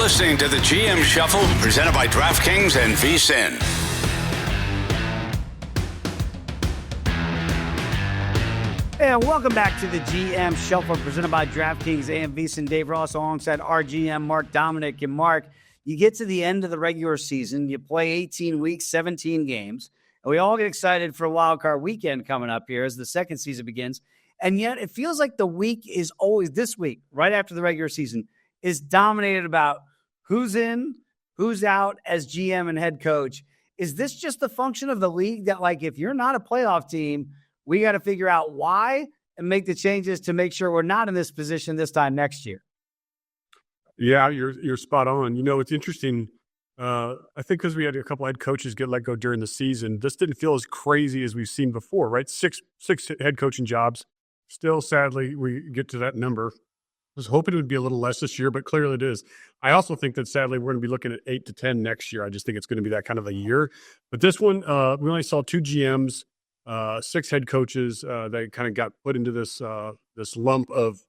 listening to the GM Shuffle, presented by DraftKings and VSiN. And welcome back to the GM Shuffle, presented by DraftKings and VSiN. Dave Ross alongside our GM, Mark Dominik. And Mark, you get to the end of the regular season, you play 18 weeks, 17 games, and we all get excited for a wild card weekend coming up here as the second season begins. And yet it feels like the week is always, this week, right after the regular season, is dominated about who's in, who's out as GM and head coach. Is this just the function of the league that, like, if you're not a playoff team, we got to figure out why and make the changes to make sure we're not in this position this time next year? Yeah, you're spot on. You know, it's interesting. I think because we had a couple head coaches get let go during the season, this didn't feel as crazy as we've seen before, right? Six head coaching jobs. Still, sadly, we get to that number. I was hoping it would be a little less this year, but clearly it is. I also think that, sadly, we're going to be looking at 8 to 10 next year. I just think it's going to be that kind of a year. But this one, we only saw 2 GMs, 6 head coaches that kind of got put into this lump of,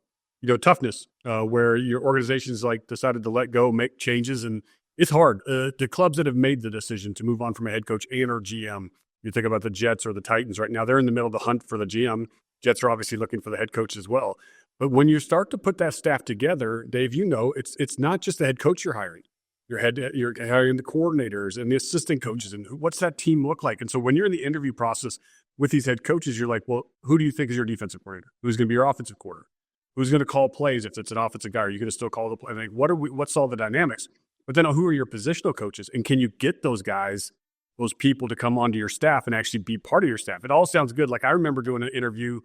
toughness, where your organization's like decided to let go, make changes, and it's hard. The clubs that have made the decision to move on from a head coach and or GM, you think about the Jets or the Titans right now, they're in the middle of the hunt for the GM. Jets are obviously looking for the head coach as well. But when you start to put that staff together, Dave, it's not just the head coach you're hiring. You're hiring the coordinators and the assistant coaches, and what's that team look like? And so when you're in the interview process with these head coaches, you're like, well, who do you think is your defensive coordinator? Who's going to be your offensive coordinator? Who's going to call plays if it's an offensive guy? Are you going to still call the play? Like, what's all the dynamics? But then who are your positional coaches? And can you get those guys, those people to come onto your staff and actually be part of your staff? It all sounds good. Like, I remember doing an interview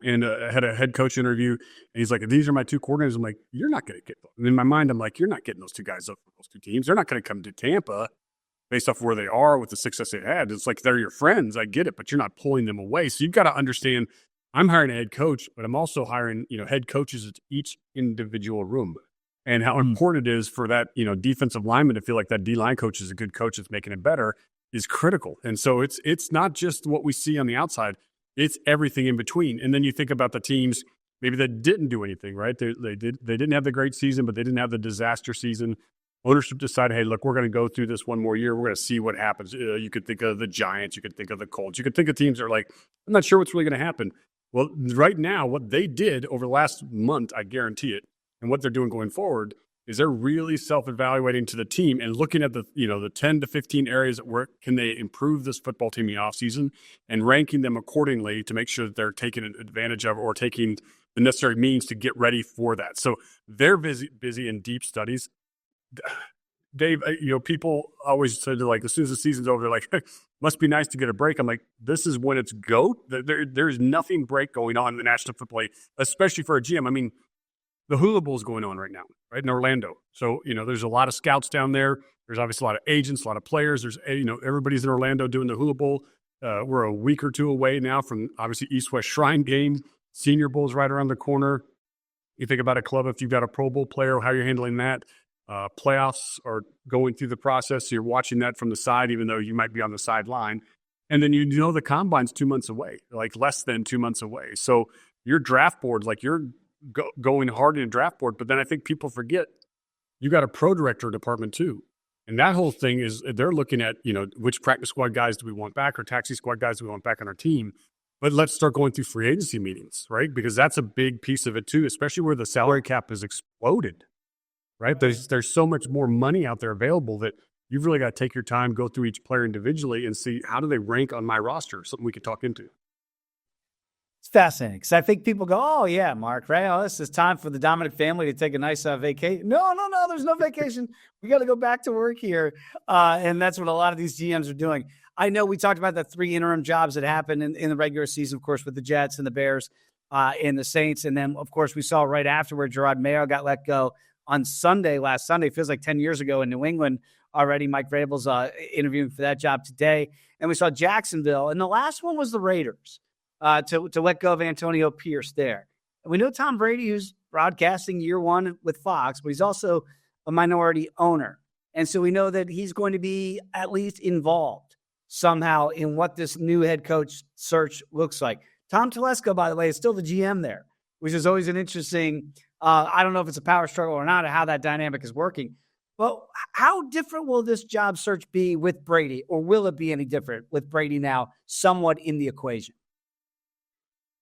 and I had a head coach interview, and he's like, these are my 2 coordinators. I'm like, you're not going to get them. And in my mind, I'm like, you're not getting those 2 guys up for those 2 teams. They're not going to come to Tampa based off where they are with the success they had. It's like, they're your friends. I get it, but you're not pulling them away. So you've got to understand, I'm hiring a head coach, but I'm also hiring, head coaches at each individual room, and how important it is for that, defensive lineman to feel like that D-line coach is a good coach that's making it better is critical. And so it's not just what we see on the outside. It's everything in between. And then you think about the teams maybe that didn't do anything, right? They didn't have the great season, but they didn't have the disaster season. Ownership decided, hey, look, we're going to go through this one more year. We're going to see what happens. You could think of the Giants. You could think of the Colts. You could think of teams that are like, I'm not sure what's really going to happen. Well, right now, what they did over the last month, I guarantee it, and what they're doing going forward is they're really self-evaluating to the team and looking at the 10 to 15 areas that work. Can they improve this football team in the offseason, and ranking them accordingly to make sure that they're taking advantage of or taking the necessary means to get ready for that. So they're busy in deep studies. Dave, people always said, like, as soon as the season's over, they're like, must be nice to get a break. I'm like, this is when it's go. There's nothing break going on in the National Football League, especially for a GM. I mean, the Hula Bowl is going on right now, right, in Orlando. So, there's a lot of scouts down there. There's obviously a lot of agents, a lot of players. There's, everybody's in Orlando doing the Hula Bowl. We're a week or 2 away now from, obviously, East-West Shrine game. Senior Bowl's right around the corner. You think about a club, if you've got a Pro Bowl player, how you're handling that. Playoffs are going through the process. So you're watching that from the side, even though you might be on the sideline. And then the combine's 2 months away, like less than 2 months away. So your draft board, like you're going hard in a draft board, but then I think people forget you got a pro director department too. And that whole thing is they're looking at, which practice squad guys do we want back or taxi squad guys do we want back on our team? But let's start going through free agency meetings, right? Because that's a big piece of it too, especially where the salary cap has exploded, right? There's so much more money out there available that you've really got to take your time, go through each player individually and see how do they rank on my roster, something we could talk into. It's fascinating because I think people go, oh, yeah, Mark, right? Oh, this is time for the Dominik family to take a nice vacation. No, there's no vacation. We got to go back to work here. And that's what a lot of these GMs are doing. I know we talked about the 3 interim jobs that happened in the regular season, of course, with the Jets and the Bears and the Saints. And then, of course, we saw right afterward, Gerard Mayo got let go on last Sunday. Feels like 10 years ago in New England already. Mike Vrabel's interviewing for that job today. And we saw Jacksonville. And the last one was the Raiders. To let go of Antonio Pierce there. And we know Tom Brady, who's broadcasting year 1 with Fox, but he's also a minority owner. And so we know that he's going to be at least involved somehow in what this new head coach search looks like. Tom Telesco, by the way, is still the GM there, which is always an interesting I don't know if it's a power struggle or not, or how that dynamic is working. But how different will this job search be with Brady, or will it be any different with Brady now somewhat in the equation?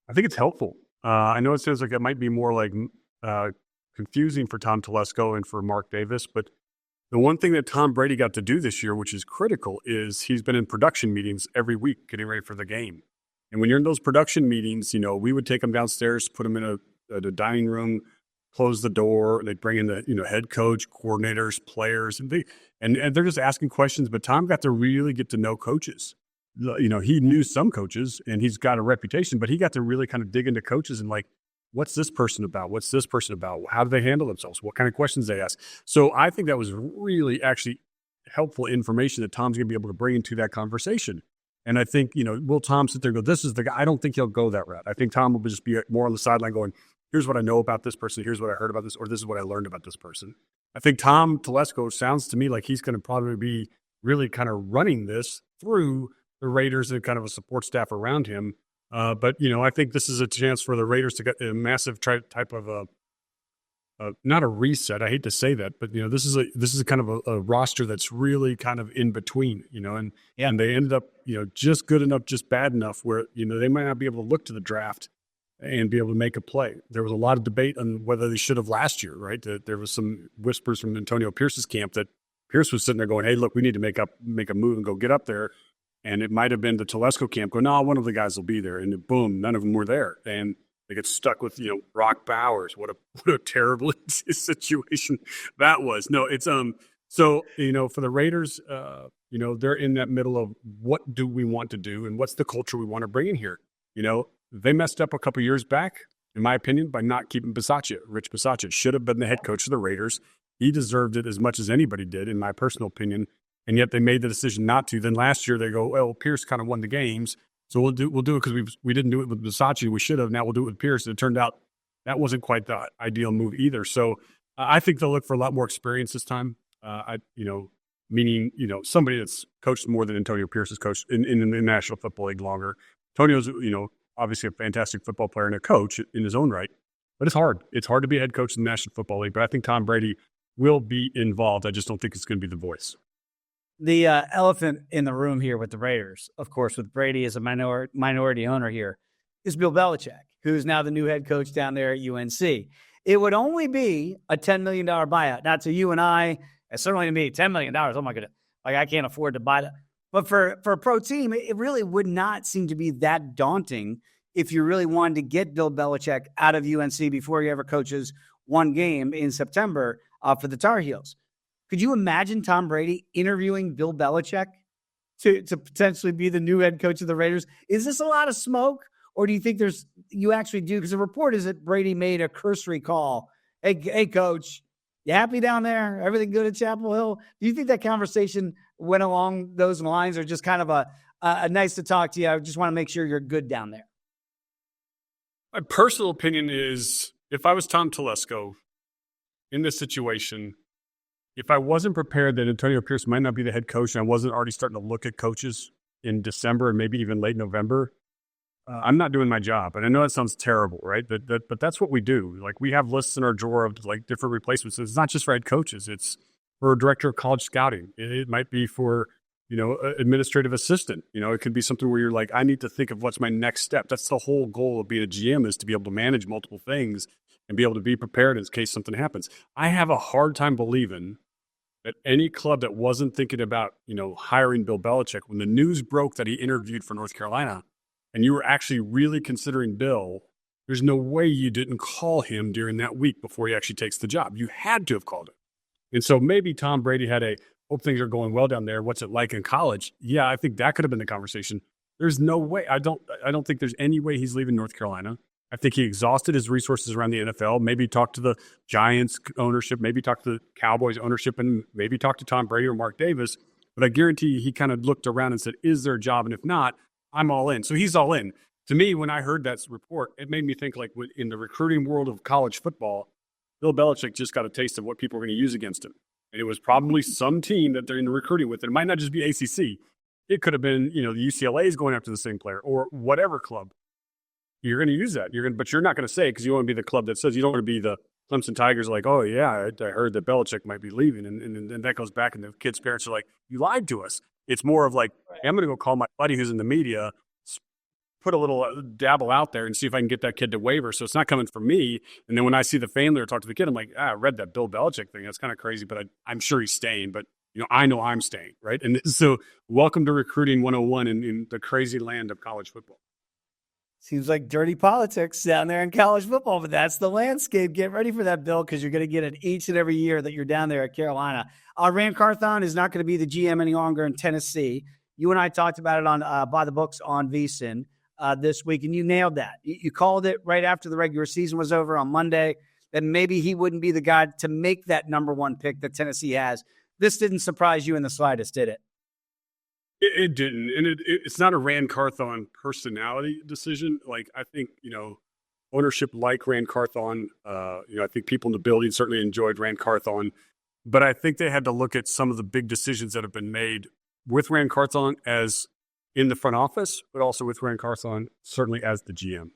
I think it's helpful. I know it sounds like it might be more like confusing for Tom Telesco and for Mark Davis, but the one thing that Tom Brady got to do this year, which is critical, is he's been in production meetings every week getting ready for the game. And when you're in those production meetings, we would take him downstairs, put him in a dining room, close the door. They'd bring in the head coach, coordinators, players, and they're just asking questions. But Tom got to really get to know coaches. He knew some coaches, and he's got a reputation, but he got to really kind of dig into coaches and like, what's this person about? What's this person about? How do they handle themselves? What kind of questions they ask? So I think that was really actually helpful information that Tom's going to be able to bring into that conversation. And I think, will Tom sit there and go, this is the guy? I don't think he'll go that route. I think Tom will just be more on the sideline going, here's what I know about this person. Here's what I heard about this, or this is what I learned about this person. I think Tom Telesco sounds to me like he's going to probably be really kind of running this through the Raiders and kind of a support staff around him. But I think this is a chance for the Raiders to get a massive type of not a reset. I hate to say that, but this is a kind of a roster that's really kind of in between. And they ended up just good enough, just bad enough where they might not be able to look to the draft and be able to make a play. There was a lot of debate on whether they should have last year, right? There was some whispers from Antonio Pierce's camp that Pierce was sitting there going, "Hey, look, we need to make a move and go get up there." And it might have been the Telesco camp going, "No, one of the guys will be there." And boom, none of them were there. And they get stuck with, Brock Bowers. What a terrible situation that was. No, it's so, for the Raiders, they're in that middle of what do we want to do and what's the culture we want to bring in here. They messed up a couple years back, in my opinion, by not keeping Bisaccia. Rich Bisaccia should have been the head coach of the Raiders. He deserved it as much as anybody did, in my personal opinion. And yet they made the decision not to. Then last year they go, well, Pierce kind of won the games, so we'll do it because we didn't do it with Bisaccia. We should have. Now we'll do it with Pierce. And it turned out that wasn't quite the ideal move either. So I think they'll look for a lot more experience this time. Meaning somebody that's coached more than Antonio Pierce has coached in the National Football League longer. Antonio's obviously a fantastic football player and a coach in his own right, but it's hard. It's hard to be a head coach in the National Football League. But I think Tom Brady will be involved. I just don't think it's going to be the voice. The elephant in the room here with the Raiders, of course, with Brady as a minority owner here, is Bill Belichick, who's now the new head coach down there at UNC. It would only be a $10 million buyout. Now, to you and I, and certainly to me, $10 million, oh my goodness, like I can't afford to buy that. But for a pro team, it really would not seem to be that daunting if you really wanted to get Bill Belichick out of UNC before he ever coaches one game in September for the Tar Heels. Could you imagine Tom Brady interviewing Bill Belichick to potentially be the new head coach of the Raiders? Is this a lot of smoke, or do you think you actually do? Because the report is that Brady made a cursory call. Hey, coach, you happy down there? Everything good at Chapel Hill? Do you think that conversation went along those lines, or just kind of a nice to talk to you? I just want to make sure you're good down there. My personal opinion is, if I was Tom Telesco in this situation, if I wasn't prepared that Antonio Pierce might not be the head coach and I wasn't already starting to look at coaches in December and maybe even late November, I'm not doing my job. And I know that sounds terrible, right? But that's what we do. Like, we have lists in our drawer of like different replacements. It's not just for head coaches. It's for a director of college scouting. It might be for, administrative assistant. It could be something where you're like, I need to think of what's my next step. That's the whole goal of being a GM, is to be able to manage multiple things and be able to be prepared in case something happens. I have a hard time believing that any club that wasn't thinking about, hiring Bill Belichick, when the news broke that he interviewed for North Carolina and you were actually really considering Bill, there's no way you didn't call him during that week before he actually takes the job. You had to have called him. And so maybe Tom Brady had hope things are going well down there. What's it like in college? Yeah, I think that could have been the conversation. There's no way. I don't think there's any way he's leaving North Carolina. I think he exhausted his resources around the NFL. Maybe talk to the Giants ownership, maybe talk to the Cowboys ownership, and maybe talk to Tom Brady or Mark Davis. But I guarantee he kind of looked around and said, is there a job? And if not, I'm all in. So he's all in. To me, when I heard that report, it made me think, like, in the recruiting world of college football, Bill Belichick just got a taste of what people are going to use against him. And it was probably some team that they're in the recruiting with. And it might not just be ACC. It could have been, the UCLA is going after the same player, or whatever club. You're going to use that. But you're not going to say, because you want to be the club that says, you don't want to be the Clemson Tigers are like, oh, yeah, I heard that Belichick might be leaving. And that goes back, and the kids' parents are like, you lied to us. It's more of like, hey, I'm going to go call my buddy who's in the media, put a little dabble out there and see if I can get that kid to waiver. So it's not coming from me. And then when I see the family or talk to the kid, I'm like, I read that Bill Belichick thing. That's kind of crazy, but I'm sure he's staying. But, I know I'm staying, right? And so welcome to Recruiting 101 in the crazy land of college football. Seems like dirty politics down there in college football, but that's the landscape. Get ready for that, Bill, because you're going to get it each and every year that you're down there at Carolina. Ran Carthon is not going to be the GM any longer in Tennessee. You and I talked about it on By the Books on VSiN this week, and you nailed that. You called it right after the regular season was over on Monday that maybe he wouldn't be the guy to make that number one pick that Tennessee has. This didn't surprise you in the slightest, did it? It didn't. And it's not a Ran Carthon personality decision. Like, I think, ownership like Ran Carthon. I think people in the building certainly enjoyed Ran Carthon. But I think they had to look at some of the big decisions that have been made with Ran Carthon as in the front office, but also with Ran Carthon certainly as the GM.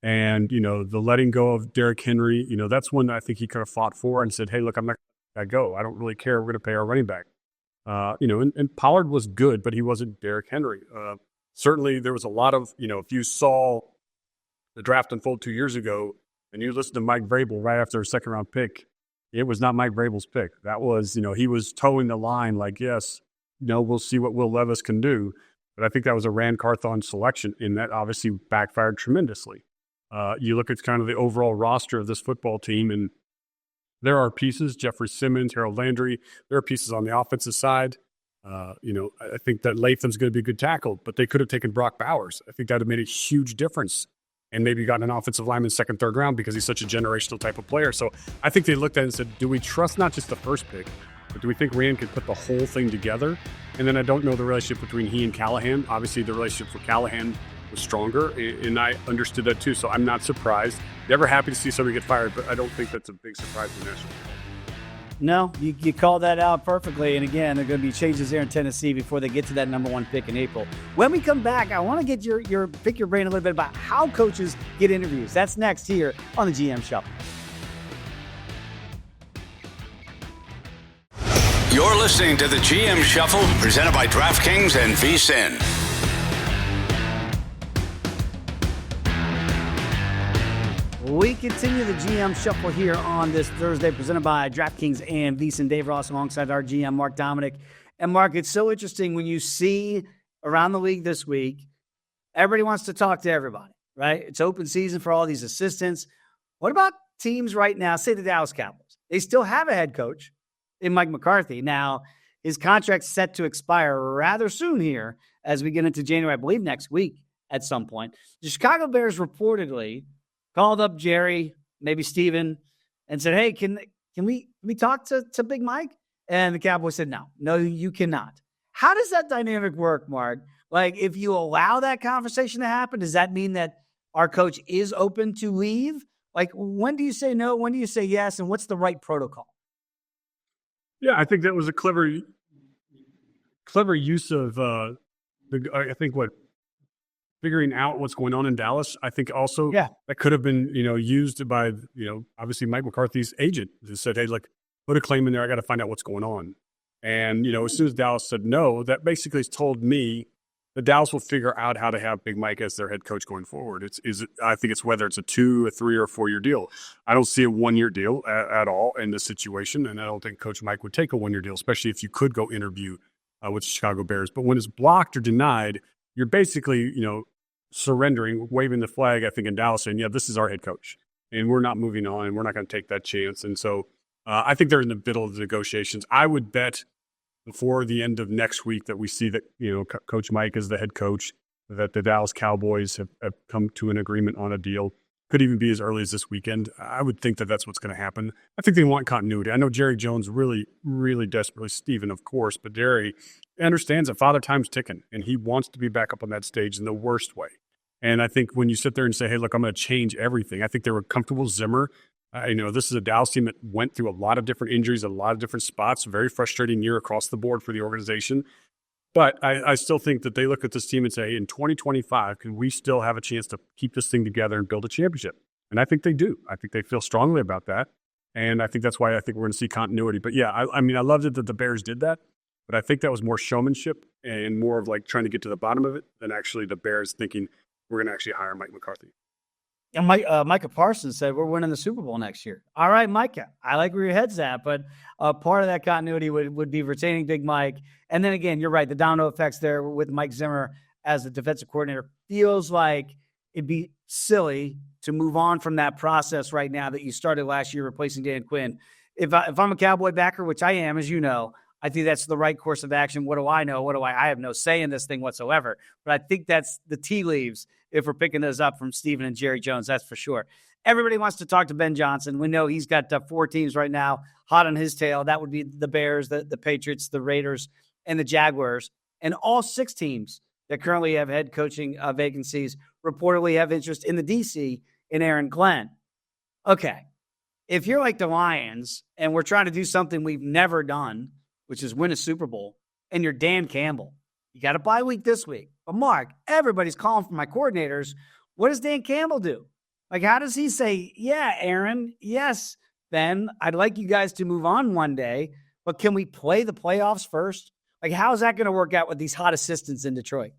And, the letting go of Derrick Henry, that's one that I think he could have fought for and said, hey, look, I'm not going to go. I don't really care. We're going to pay our running back. And Pollard was good, but he wasn't Derrick Henry. Certainly there was a lot of, if you saw the draft unfold 2 years ago and you listened to Mike Vrabel right after a second round pick, it was not Mike Vrabel's pick. That was, he was towing the line like, yes, we'll see what Will Levis can do. But I think that was a Ran Carthon selection, and that obviously backfired tremendously. You look at kind of the overall roster of this football team, and there are pieces, Jeffrey Simmons, Harold Landry. There are pieces on the offensive side. I think that Latham's going to be a good tackle, but they could have taken Brock Bowers. I think that would have made a huge difference and maybe gotten an offensive lineman second, third round because he's such a generational type of player. So I think they looked at it and said, do we trust not just the first pick, but do we think Ran could put the whole thing together? And then I don't know the relationship between he and Callahan. Obviously, the relationship for Callahan was stronger, and I understood that too. So I'm not surprised. Never happy to see somebody get fired, but I don't think that's a big surprise in Nashville. No, you called that out perfectly. And again, there are going to be changes there in Tennessee before they get to that number one pick in April. When we come back, I want to get pick your brain a little bit about how coaches get interviews. That's next here on the GM Shuffle. You're listening to the GM Shuffle, presented by DraftKings and VSiN. We continue the GM Shuffle here on this Thursday, presented by DraftKings and VSiN. Dave Ross alongside our GM, Mark Dominik. And Mark, it's so interesting when you see around the league this week, everybody wants to talk to everybody, right? It's open season for all these assistants. What about teams right now, say the Dallas Cowboys? They still have a head coach in Mike McCarthy. Now, his contract's set to expire rather soon here as we get into January, I believe next week at some point. The Chicago Bears reportedly called up Jerry, maybe Steven, and said, hey, can we talk to Big Mike? And the Cowboys said, no, you cannot. How does that dynamic work, Mark? Like, if you allow that conversation to happen, does that mean that our coach is open to leave? Like, when do you say no? When do you say yes? And what's the right protocol? Yeah, I think that was a clever use of figuring out what's going on in Dallas. I think also that could have been, used by, obviously Mike McCarthy's agent who said, hey, look, put a claim in there. I got to find out what's going on. And, as soon as Dallas said no, that basically has told me that Dallas will figure out how to have Big Mike as their head coach going forward. I think it's whether it's a 2, a 3, or a 4-year deal. I don't see a 1-year deal at all in this situation. And I don't think Coach Mike would take a 1-year deal, especially if you could go interview with the Chicago Bears. But when it's blocked or denied, you're basically, surrendering, waving the flag, I think, in Dallas, saying, yeah, this is our head coach, and we're not moving on, and we're not going to take that chance. And so I think they're in the middle of the negotiations. I would bet before the end of next week that we see that, Coach Mike is the head coach, that the Dallas Cowboys have come to an agreement on a deal. Could even be as early as this weekend. I would think that that's what's going to happen. I think they want continuity. I know Jerry Jones really, really desperately, Steven, of course, but Jerry understands that Father Time's ticking, and he wants to be back up on that stage in the worst way. And I think when you sit there and say, hey, look, I'm going to change everything, I think they were comfortable with Zimmer. This is a Dallas team that went through a lot of different injuries, a lot of different spots, very frustrating year across the board for the organization. But I still think that they look at this team and say, in 2025, can we still have a chance to keep this thing together and build a championship? And I think they do. I think they feel strongly about that. And I think that's why I think we're going to see continuity. But yeah, I mean, I loved it that the Bears did that, but I think that was more showmanship and more of like trying to get to the bottom of it than actually the Bears thinking we're going to actually hire Mike McCarthy. And Micah Parsons said we're winning the Super Bowl next year. All right, Micah, I like where your head's at, but part of that continuity would be retaining Big Mike. And then again, you're right, the domino effects there with Mike Zimmer as the defensive coordinator feels like it'd be silly to move on from that process right now that you started last year replacing Dan Quinn. If I'm a Cowboy backer, which I am, as you know, I think that's the right course of action. What do I know? I have no say in this thing whatsoever. But I think that's the tea leaves if we're picking those up from Steven and Jerry Jones, that's for sure. Everybody wants to talk to Ben Johnson. We know he's got 4 teams right now hot on his tail. That would be the Bears, the Patriots, the Raiders, and the Jaguars. And all 6 teams that currently have head coaching vacancies reportedly have interest in the DC in Aaron Glenn. Okay, if you're like the Lions and we're trying to do something we've never done, which is win a Super Bowl, and you're Dan Campbell, you got a bye week this week. But Mark, everybody's calling for my coordinators. What does Dan Campbell do? Like, how does he say, yeah, Aaron, yes, Ben, I'd like you guys to move on one day, but can we play the playoffs first? Like, how is that going to work out with these hot assistants in Detroit?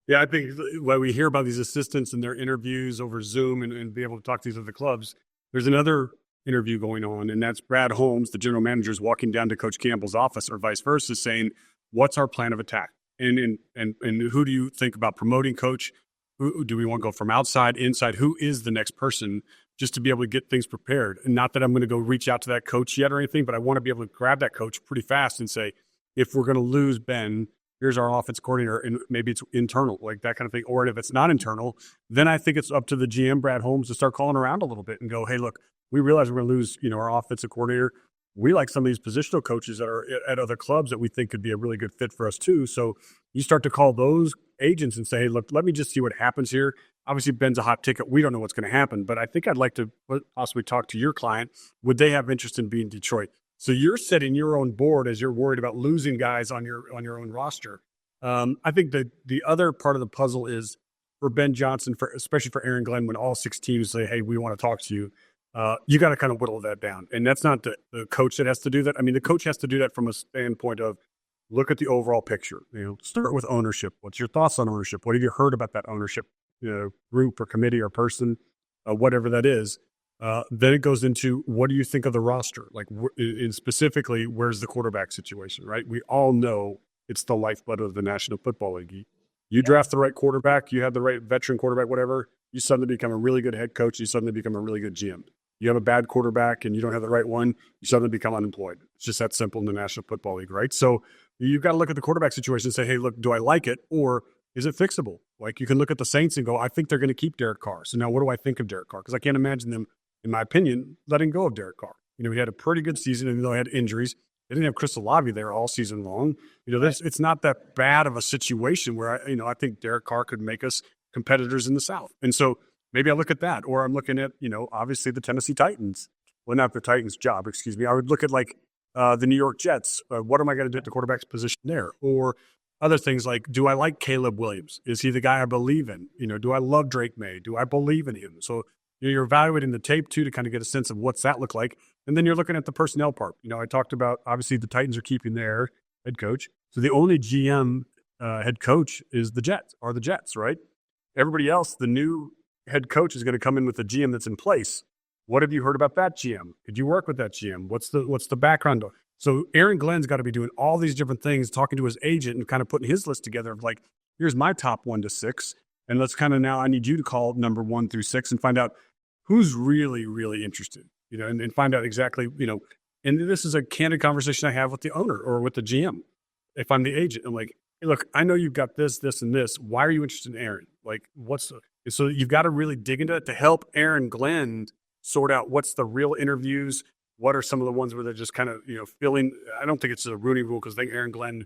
Yeah, I think when we hear about these assistants and their interviews over Zoom and be able to talk to these other clubs, there's another interview going on, and that's Brad Holmes, the general manager, is walking down to Coach Campbell's office or vice versa saying, what's our plan of attack? And who do you think about promoting, Coach? Who do we want to go from outside, inside? Who is the next person just to be able to get things prepared? And not that I'm going to go reach out to that coach yet or anything, but I want to be able to grab that coach pretty fast and say, if we're going to lose Ben, here's our offense coordinator, and maybe it's internal, like that kind of thing. Or if it's not internal, then I think it's up to the GM, Brad Holmes, to start calling around a little bit and go, hey, look, we realize we're going to lose, our offensive coordinator. We like some of these positional coaches that are at other clubs that we think could be a really good fit for us too. So you start to call those agents and say, hey, look, let me just see what happens here. Obviously, Ben's a hot ticket. We don't know what's going to happen, but I think I'd like to possibly talk to your client. Would they have interest in being Detroit? So you're setting your own board as you're worried about losing guys on your own roster. I think the other part of the puzzle is for Ben Johnson, especially for Aaron Glenn, when all 6 teams say, hey, we want to talk to you. You got to kind of whittle that down. And that's not the coach that has to do that. I mean, the coach has to do that from a standpoint of look at the overall picture. Start with ownership. What's your thoughts on ownership? What have you heard about that ownership group or committee or person, whatever that is? Then it goes into what do you think of the roster? Like, specifically, where's the quarterback situation, right? We all know it's the lifeblood of the National Football League. You draft the right quarterback, you have the right veteran quarterback, whatever, you suddenly become a really good head coach, you suddenly become a really good GM. You have a bad quarterback and you don't have the right one, you suddenly become unemployed. It's just that simple in the National Football League, right? So you've got to look at the quarterback situation and say, hey, look, do I like it or is it fixable? Like, you can look at the Saints and go, I think they're going to keep Derek Carr. So now what do I think of Derek Carr? Because I can't imagine them, in my opinion, letting go of Derek Carr. He had a pretty good season, even though he had injuries. They didn't have Chris Olave there all season long. It's not that bad of a situation where I think Derek Carr could make us competitors in the South. And so maybe I look at that, or I'm looking at, obviously the Tennessee Titans. Well, not the Titans' job, excuse me. I would look at the New York Jets. What am I going to do at the quarterback's position there? Or other things like, do I like Caleb Williams? Is he the guy I believe in? Do I love Drake May? Do I believe in him? So you're evaluating the tape too to kind of get a sense of what's that look like. And then you're looking at the personnel part. I talked about, obviously, the Titans are keeping their head coach. So the only GM head coach is the Jets, right? Everybody else, the new head coach is going to come in with the GM that's in place. What have you heard about that GM? Could you work with that GM? What's the background? So Aaron Glenn's got to be doing all these different things, talking to his agent and kind of putting his list together of like, here's my top 1 to 6. And let's kind of now, I need you to call number 1 through 6 and find out who's really, really interested, and find out exactly, and this is a candid conversation I have with the owner or with the GM. If I'm the agent, I'm like, hey, look, I know you've got this, this, and this. Why are you interested in Aaron? Like, so you've got to really dig into it to help Aaron Glenn sort out what's the real interviews. What are some of the ones where they're just kind of, feeling, I don't think it's a Rooney rule because I think Aaron Glenn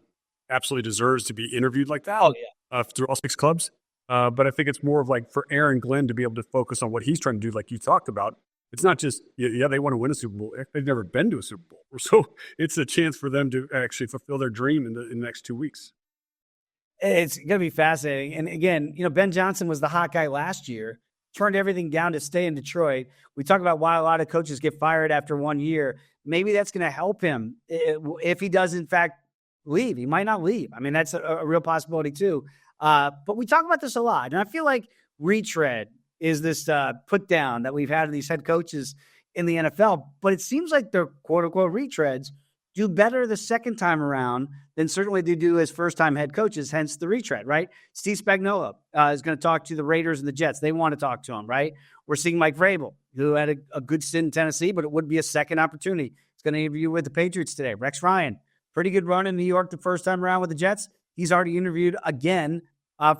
absolutely deserves to be interviewed like that. Oh, yeah. Through all 6 clubs. But I think it's more of like for Aaron Glenn to be able to focus on what he's trying to do, like you talked about. It's not just, they want to win a Super Bowl. They've never been to a Super Bowl. So it's a chance for them to actually fulfill their dream in the next 2 weeks. It's going to be fascinating. And again, Ben Johnson was the hot guy last year. turned everything down to stay in Detroit. We talk about why a lot of coaches get fired after 1 year. Maybe that's going to help him if he does, in fact, leave. He might not leave. I mean, that's a real possibility too. But we talk about this a lot. And I feel like retread is this put down that we've had of these head coaches in the NFL. But it seems like their quote-unquote retreads do better the second time around than certainly they do as first-time head coaches, hence the retread, right? Steve Spagnuolo is going to talk to the Raiders and the Jets. They want to talk to him, right? We're seeing Mike Vrabel, who had a good stint in Tennessee, but it would be a second opportunity. He's going to interview with the Patriots today. Rex Ryan, pretty good run in New York the first time around with the Jets. He's already interviewed again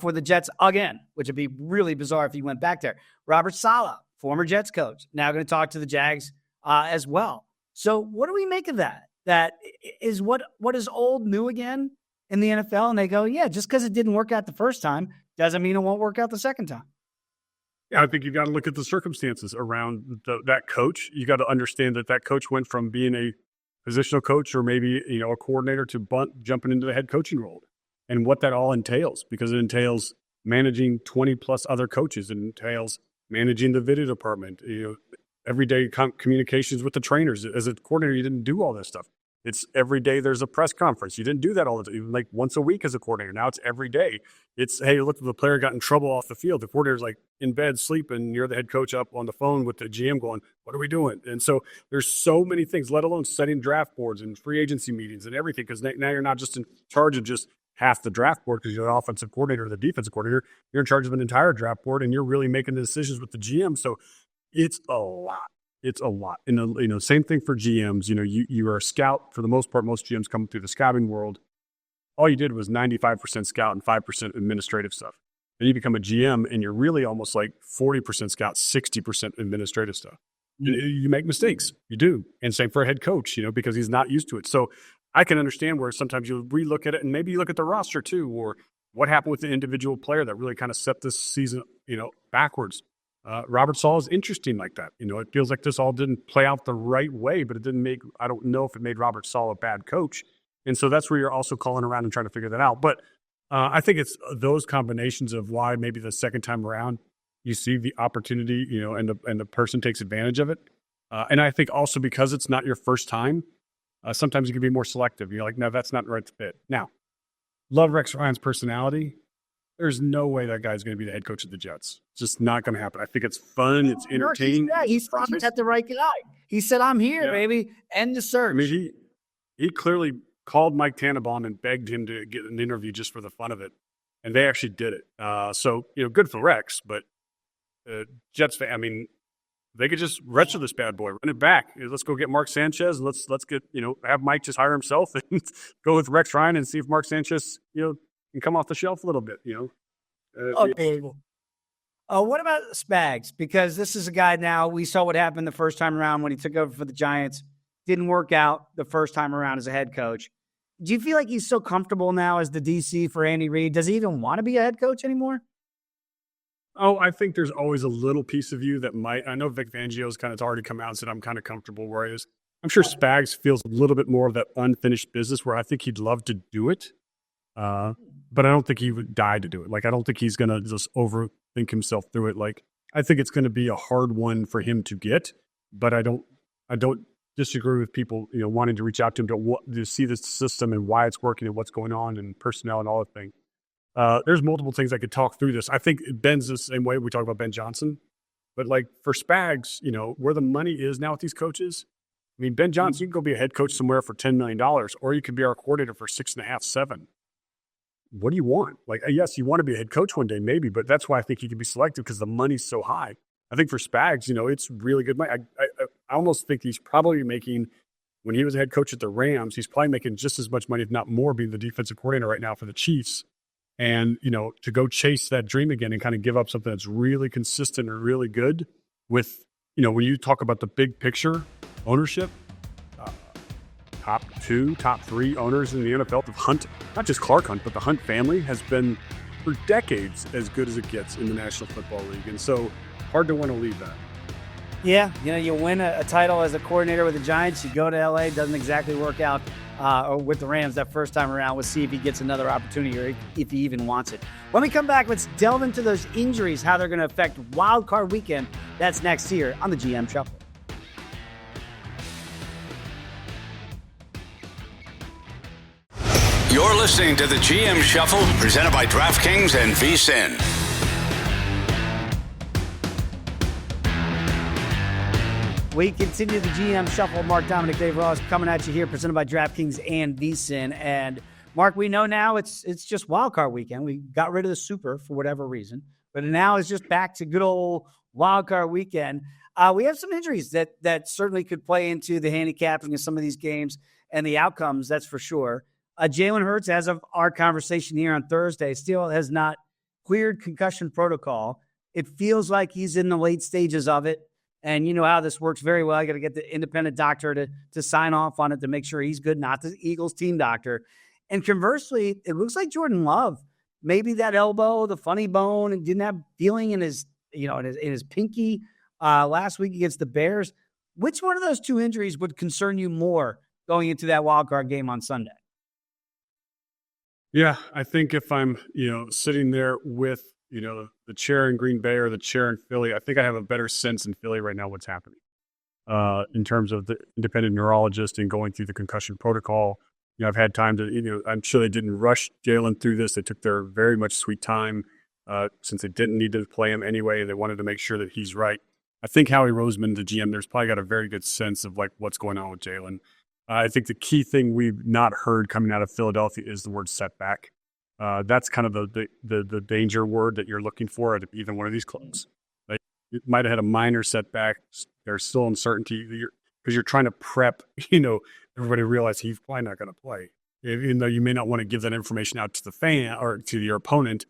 for the Jets again, which would be really bizarre if he went back there. Robert Saleh, former Jets coach, now going to talk to the Jags as well. So what do we make of that? That is what is old new again in the NFL? And they go, yeah, just because it didn't work out the first time doesn't mean it won't work out the second time. Yeah, I think you got to look at the circumstances around that coach. You got to understand that coach went from being a positional coach or maybe a coordinator to jumping into the head coaching role, and what that all entails, because it entails managing 20 plus other coaches. It entails managing the video department, everyday communications with the trainers. As a coordinator, you didn't do all this stuff. It's every day there's a press conference. You didn't do that all the time, even like once a week as a coordinator. Now it's every day. It's, hey, look, the player got in trouble off the field. The coordinator's like in bed sleeping. You're the head coach up on the phone with the GM going, what are we doing? And so there's so many things, let alone setting draft boards and free agency meetings and everything, because now you're not just in charge of just half the draft board because you're the offensive coordinator or the defensive coordinator. You're in charge of an entire draft board, and you're really making the decisions with the GM. So it's a lot. It's a lot. And, same thing for GMs. You are a scout for the most part. Most GMs come through the scouting world. All you did was 95% scout and 5% administrative stuff. Then you become a GM and you're really almost like 40% scout, 60% administrative stuff. You make mistakes. You do. And same for a head coach, because he's not used to it. So I can understand where sometimes you relook at it, and maybe you look at the roster too, or what happened with the individual player that really kind of set this season, backwards. Robert Saleh is interesting like that. It feels like this all didn't play out the right way, but it didn't I don't know if it made Robert Saleh a bad coach. And so that's where you're also calling around and trying to figure that out. But I think it's those combinations of why maybe the second time around you see the opportunity, and the person takes advantage of it. And I think also because it's not your first time, sometimes you can be more selective. You're like, no, that's not the right fit. Now, love Rex Ryan's personality. There's no way that guy's going to be the head coach of the Jets. It's just not going to happen. I think it's fun. It's entertaining. He's at the right guy. He said, I'm here, baby. End the search. I mean, he clearly called Mike Tannenbaum and begged him to get an interview just for the fun of it. And they actually did it. So, good for Rex. But Jets fan, they could just retro this bad boy, run it back. Let's go get Mark Sanchez. And let's get, have Mike just hire himself and go with Rex Ryan and see if Mark Sanchez, can come off the shelf a little bit, What about Spags? Because this is a guy now, we saw what happened the first time around when he took over for the Giants. Didn't work out the first time around as a head coach. Do you feel like he's so comfortable now as the DC for Andy Reid? Does he even want to be a head coach anymore? Oh, I think there's always a little piece of you that might. I know Vic Fangio's kind of already come out and said, I'm kind of comfortable where he is. I'm sure Spags feels a little bit more of that unfinished business where I think he'd love to do it. But I don't think he would die to do it. Like, I don't think he's going to just overthink himself through it. Like, I think it's going to be a hard one for him to get, but I don't disagree with people, wanting to reach out to him to see the system and why it's working and what's going on and personnel and all that thing. There's multiple things I could talk through this. I think Ben's the same way. We talk about Ben Johnson, but like for Spags, where the money is now with these coaches. Ben Johnson, you can go be a head coach somewhere for $10 million, or you could be our coordinator for $6.5, $7. What do you want? Like, yes, you want to be a head coach one day, maybe, but that's why I think he can be selective because the money's so high. I think for Spags, it's really good money. I almost think he's probably making, when he was a head coach at the Rams, he's probably making just as much money, if not more, being the defensive coordinator right now for the Chiefs. And, to go chase that dream again and kind of give up something that's really consistent and really good with, when you talk about the big picture ownership, top 2, top 3 owners in the NFL, the Hunt, not just Clark Hunt, but the Hunt family has been for decades as good as it gets in the National Football League. And so hard to want to leave that. Yeah. You win a title as a coordinator with the Giants. You go to LA, doesn't exactly work out or with the Rams that first time around. We'll see if he gets another opportunity or if he even wants it. When we come back, let's delve into those injuries, how they're going to affect Wild Card Weekend. That's next here on the GM Shuffle. You're listening to the GM Shuffle, presented by DraftKings and VSiN. We continue the GM Shuffle. Mark, Dominik, Dave Ross coming at you here, presented by DraftKings and VSiN. And Mark, we know now it's just Wild Card Weekend. We got rid of the Super for whatever reason, but now it's just back to good old Wild Card Weekend. We have some injuries that certainly could play into the handicapping of some of these games and the outcomes. That's for sure. Jalen Hurts, as of our conversation here on Thursday, still has not cleared concussion protocol. It feels like he's in the late stages of it. And you know how this works very well. I got to get the independent doctor to sign off on it to make sure he's good, not the Eagles team doctor. And conversely, it looks like Jordan Love, maybe that elbow, the funny bone, and didn't have feeling in his pinky last week against the Bears. Which one of those two injuries would concern you more going into that wild card game on Sunday? Yeah, I think if I'm, sitting there with, the chair in Green Bay or the chair in Philly, I think I have a better sense in Philly right now what's happening in terms of the independent neurologist and going through the concussion protocol. I've had time to, I'm sure they didn't rush Jalen through this. They took their very much sweet time since they didn't need to play him anyway. They wanted to make sure that he's right. I think Howie Roseman, the GM, there's probably got a very good sense of what's going on with Jalen. I think the key thing we've not heard coming out of Philadelphia is the word setback. That's kind of the danger word that you're looking for at either one of these clubs. It might have had a minor setback. There's still uncertainty because you're trying to prep, everybody to realize he's probably not going to play. Even though you may not want to give that information out to the fan or to your opponent,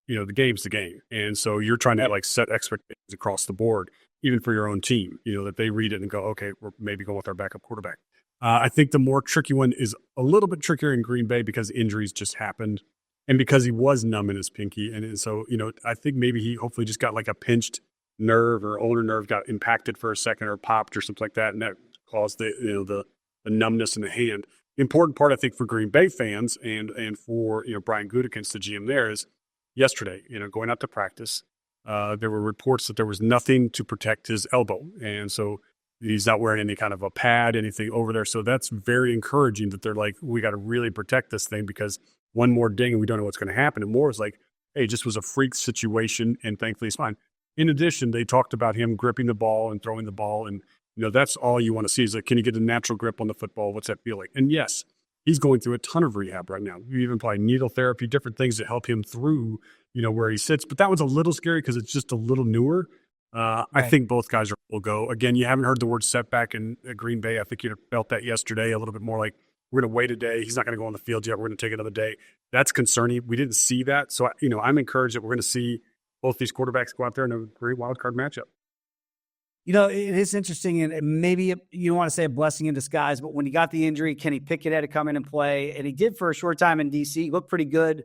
the game's the game. And so you're trying to set expectations across the board, even for your own team, that they read it and go, okay, we're maybe going with our backup quarterback. I think the more tricky one is a little bit trickier in Green Bay because injuries just happened and because he was numb in his pinky. And so, I think maybe he hopefully just got a pinched nerve or ulnar nerve got impacted for a second or popped or something like that. And that caused the numbness in the hand. The important part, I think, for Green Bay fans and for, Brian Gutekunst, the GM there, is yesterday, going out to practice, there were reports that there was nothing to protect his elbow. And so he's not wearing any kind of a pad, anything over there. So that's very encouraging that they're we got to really protect this thing because one more ding and we don't know what's going to happen. And more is hey, it just was a freak situation and thankfully it's fine. In addition, they talked about him gripping the ball and throwing the ball. And, that's all you want to see is can you get a natural grip on the football? What's that feel like? And yes, he's going through a ton of rehab right now. We even apply needle therapy, different things that help him through, where he sits. But that one's a little scary because it's just a little newer. Right. I think both guys will go. Again, you haven't heard the word setback in Green Bay. I think you felt that yesterday a little bit more we're going to wait a day. He's not going to go on the field yet. We're going to take another day. That's concerning. We didn't see that. So, I'm encouraged that we're going to see both these quarterbacks go out there in a great wild card matchup. It is interesting, and maybe you don't want to say a blessing in disguise, but when he got the injury, Kenny Pickett had to come in and play, and he did for a short time in D.C. He looked pretty good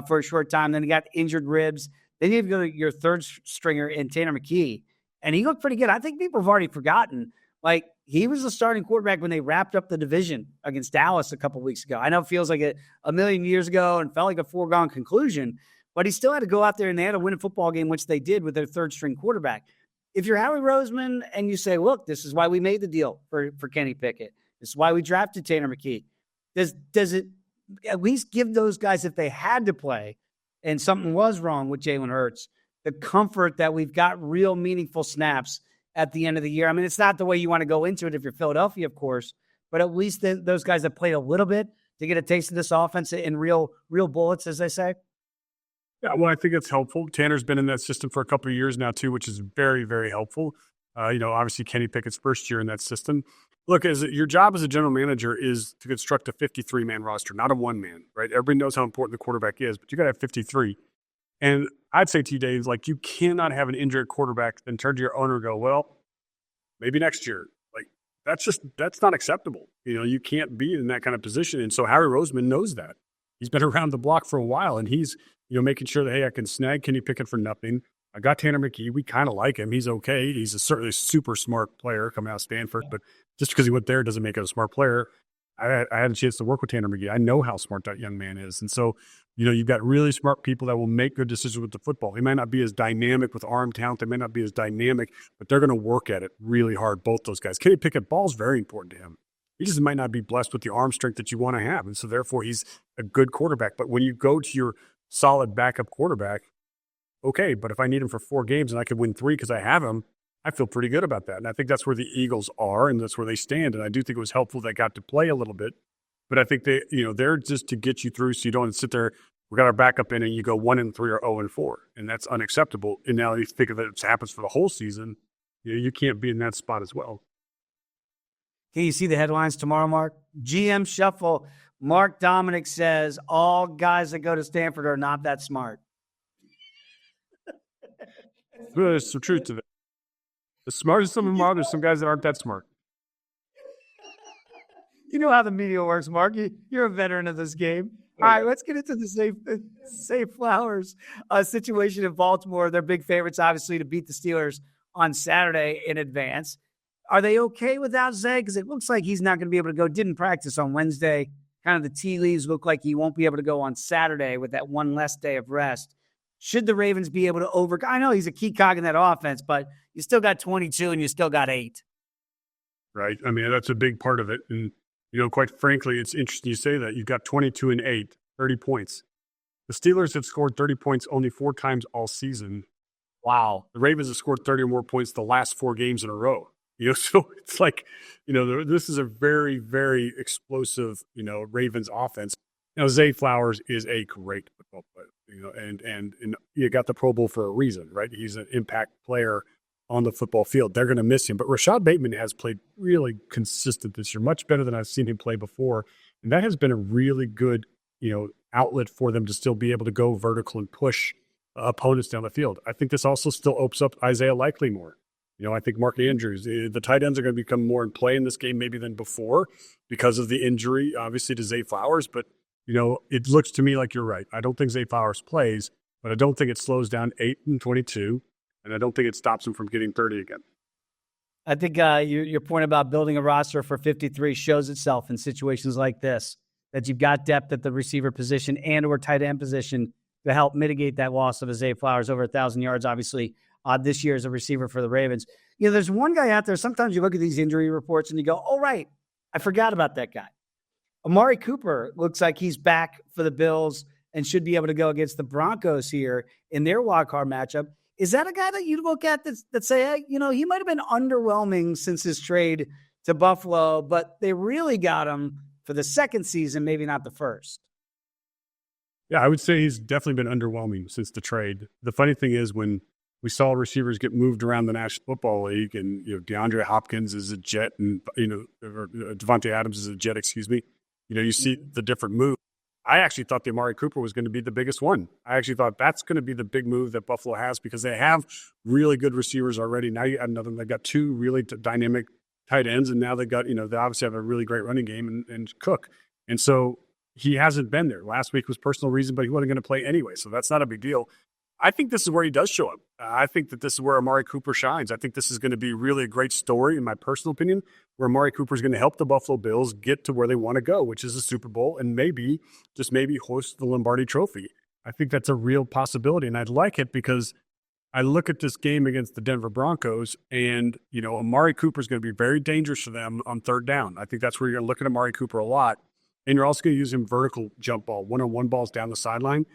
for a short time. Then he got injured ribs. Then you have to go to your third stringer in Tanner McKee, and he looked pretty good. I think people have already forgotten. He was the starting quarterback when they wrapped up the division against Dallas a couple weeks ago. I know it feels like a million years ago and felt like a foregone conclusion, but he still had to go out there and they had to win a football game, which they did with their third string quarterback. If you're Howie Roseman and you say, look, this is why we made the deal for Kenny Pickett. This is why we drafted Tanner McKee. Does it at least give those guys, if they had to play and something was wrong with Jalen Hurts, the comfort that we've got real meaningful snaps at the end of the year? I mean, it's not the way you want to go into it if you're Philadelphia, of course, but at least those guys have played a little bit to get a taste of this offense in real bullets, as they say. Yeah, well, I think it's helpful. Tanner's been in that system for a couple of years now, too, which is very, very helpful. Obviously, Kenny Pickett's first year in that system. Look, your job as a general manager is to construct a 53-man roster, not a one-man, right? Everybody knows how important the quarterback is, but you got to have 53. And I'd say to you, Dave, you cannot have an injured quarterback then turn to your owner and go, well, maybe next year. That's not acceptable. You can't be in that kind of position. And so Howie Roseman knows that. He's been around the block for a while, and he's making sure that, hey, I can snag Kenny Pickett for nothing. I got Tanner McKee. We kind of like him. He's okay. He's certainly a super smart player coming out of Stanford, but just because he went there doesn't make him a smart player. I had a chance to work with Tanner McGee. I know how smart that young man is. And so, you've got really smart people that will make good decisions with the football. They might not be as dynamic with arm talent. They may not be as dynamic, but they're going to work at it really hard, both those guys. Kenny Pickett, ball is very important to him. He just might not be blessed with the arm strength that you want to have. And so, therefore, he's a good quarterback. But when you go to your solid backup quarterback, okay, but if I need him for 4 games and I could win 3 because I have him, I feel pretty good about that. And I think that's where the Eagles are, and that's where they stand. And I do think it was helpful they got to play a little bit. But I think they're just to get you through so you don't sit there, we got our backup in and you go 1-3 or 0-4. And that's unacceptable. And now you think of it happens for the whole season, you can't be in that spot as well. Can you see the headlines tomorrow, Mark? GM Shuffle. Mark Dominik says all guys that go to Stanford are not that smart. There's some truth to that. The smartest of them are, there's some guys that aren't that smart. You know how the media works, Mark. You're a veteran of this game. All right, let's get into the Zay Flowers situation in Baltimore. They're big favorites, obviously, to beat the Steelers on Saturday in advance. Are they okay without Zay? Because it looks like he's not going to be able to go. Didn't practice on Wednesday. Kind of the tea leaves look like he won't be able to go on Saturday with that one less day of rest. Should the Ravens be able to I know he's a key cog in that offense, but you still got 22 and you still got 8. Right. I mean, that's a big part of it. And, quite frankly, it's interesting you say that. You've got 22 and 8, 30 points. The Steelers have scored 30 points only 4 times all season. Wow. The Ravens have scored 30 or more points the last 4 games in a row. So it's like, this is a very, very explosive, Ravens offense. Zay Flowers is a great football player, and you got the Pro Bowl for a reason, right? He's an impact player on the football field. They're going to miss him. But Rashad Bateman has played really consistent this year, much better than I've seen him play before. And that has been a really good, outlet for them to still be able to go vertical and push opponents down the field. I think this also still opens up Isaiah Likely more. I think Mark Andrews, the tight ends are going to become more in play in this game maybe than before because of the injury, obviously, to Zay Flowers. But, it looks to me like you're right. I don't think Zay Flowers plays, but I don't think it slows down 8 and 22, and I don't think it stops him from getting 30 again. I think your point about building a roster for 53 shows itself in situations like this, that you've got depth at the receiver position and or tight end position to help mitigate that loss of Zay Flowers over 1,000 yards, obviously, this year as a receiver for the Ravens. There's one guy out there, sometimes you look at these injury reports and you go, oh, right, I forgot about that guy. Amari Cooper looks like he's back for the Bills and should be able to go against the Broncos here in their wildcard matchup. Is that a guy that you look at that say, hey, he might have been underwhelming since his trade to Buffalo, but they really got him for the second season, maybe not the first? Yeah, I would say he's definitely been underwhelming since the trade. The funny thing is when we saw receivers get moved around the National Football League and, DeAndre Hopkins is a Jet and, or Devontae Adams is a Jet, excuse me. You see the different moves. I actually thought the Amari Cooper was going to be the biggest one. I actually thought that's going to be the big move that Buffalo has because they have really good receivers already. Now you add another. They've got 2 really dynamic tight ends, and now they got, they obviously have a really great running game and Cook. And so he hasn't been there. Last week was personal reason, but he wasn't going to play anyway, so that's not a big deal. I think this is where he does show up. I think that this is where Amari Cooper shines. I think this is going to be really a great story, in my personal opinion, where Amari Cooper is going to help the Buffalo Bills get to where they want to go, which is the Super Bowl, and maybe, just maybe, host the Lombardi Trophy. I think that's a real possibility, and I'd like it because I look at this game against the Denver Broncos, and, Amari Cooper is going to be very dangerous for them on 3rd down. I think that's where you're going to look at Amari Cooper a lot, and you're also going to use him vertical jump ball, one-on-one balls down the sideline.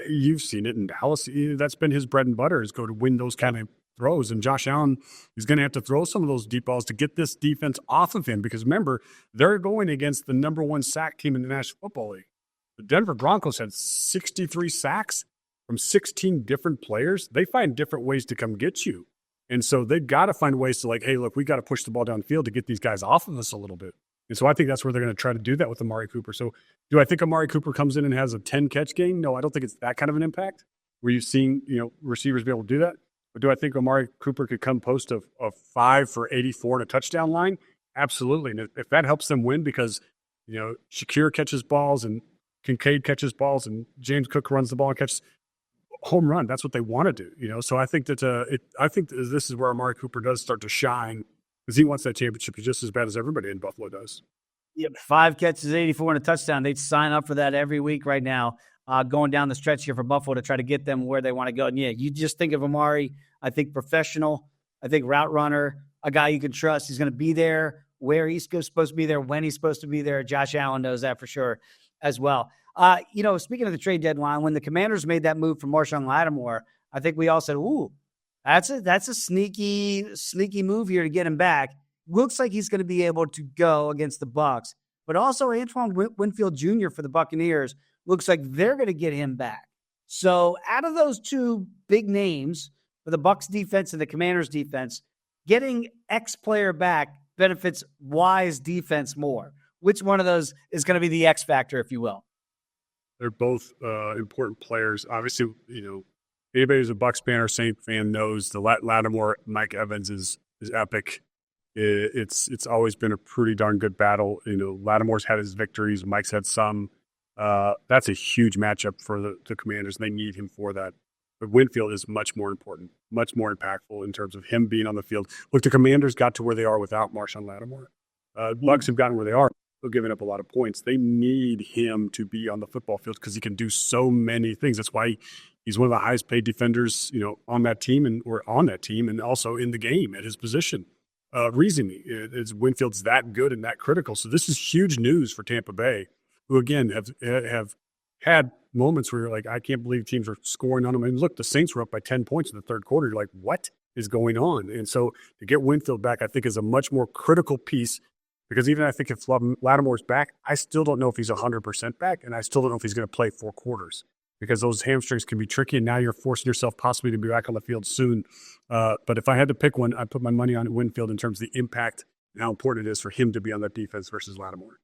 You've seen it in Dallas. That's been his bread and butter, is go to win those kind of throws. And Josh Allen is going to have to throw some of those deep balls to get this defense off of him because, remember, they're going against the number 1 sack team in the National Football League. The Denver Broncos had 63 sacks from 16 different players. They find different ways to come get you. And so they've got to find ways to hey, look, we got to push the ball downfield to get these guys off of us a little bit. And so I think that's where they're going to try to do that with Amari Cooper. So do I think Amari Cooper comes in and has a 10-catch game? No, I don't think it's that kind of an impact where you've seen, receivers be able to do that. But do I think Amari Cooper could come post a 5 for 84 and a touchdown line? Absolutely. And if that helps them win because, Shakir catches balls and Kincaid catches balls and James Cook runs the ball and catches home run, that's what they want to do, So I think that I think that this is where Amari Cooper does start to shine because he wants that championship just as bad as everybody in Buffalo does. Yep, 5 catches, 84 and a touchdown. They'd sign up for that every week right now, going down the stretch here for Buffalo to try to get them where they want to go. And yeah, you just think of Amari, I think professional, I think route runner, a guy you can trust. He's going to be there where he's supposed to be there, when he's supposed to be there. Josh Allen knows that for sure as well. Speaking of the trade deadline, when the Commanders made that move for Marshawn Lattimore, I think we all said, ooh, that's a sneaky move here to get him back. Looks like he's going to be able to go against the Bucs, but also Antoine Winfield Jr. for the Buccaneers looks like they're going to get him back. So out of those two big names for the Bucs defense and the Commanders defense, getting X player back benefits Y's defense more. Which one of those is going to be the X factor, if you will? They're both important players. Obviously, anybody who's a Bucs fan or Saint fan knows the Lattimore, Mike Evans is epic. It's always been a pretty darn good battle. Lattimore's had his victories. Mike's had some. That's a huge matchup for the Commanders, and they need him for that. But Winfield is much more important, much more impactful in terms of him being on the field. Look, the Commanders got to where they are without Marshawn Lattimore. Bucs have gotten where they are, still giving up a lot of points. They need him to be on the football field because he can do so many things. That's why he's one of the highest paid defenders, on that team and also in the game at his position. Reasoning is Winfield's that good and that critical. So this is huge news for Tampa Bay, who again have had moments where you're like, I can't believe teams are scoring on them. And look, the Saints were up by 10 points in the third quarter. You're like, what is going on? And so to get Winfield back, I think is a much more critical piece, because even I think if Lattimore's back, I still don't know if he's 100% back, and I still don't know if he's going to play 4 quarters, because those hamstrings can be tricky, and now you're forcing yourself possibly to be back on the field soon. But if I had to pick one, I'd put my money on Winfield in terms of the impact and how important it is for him to be on that defense versus Lattimore.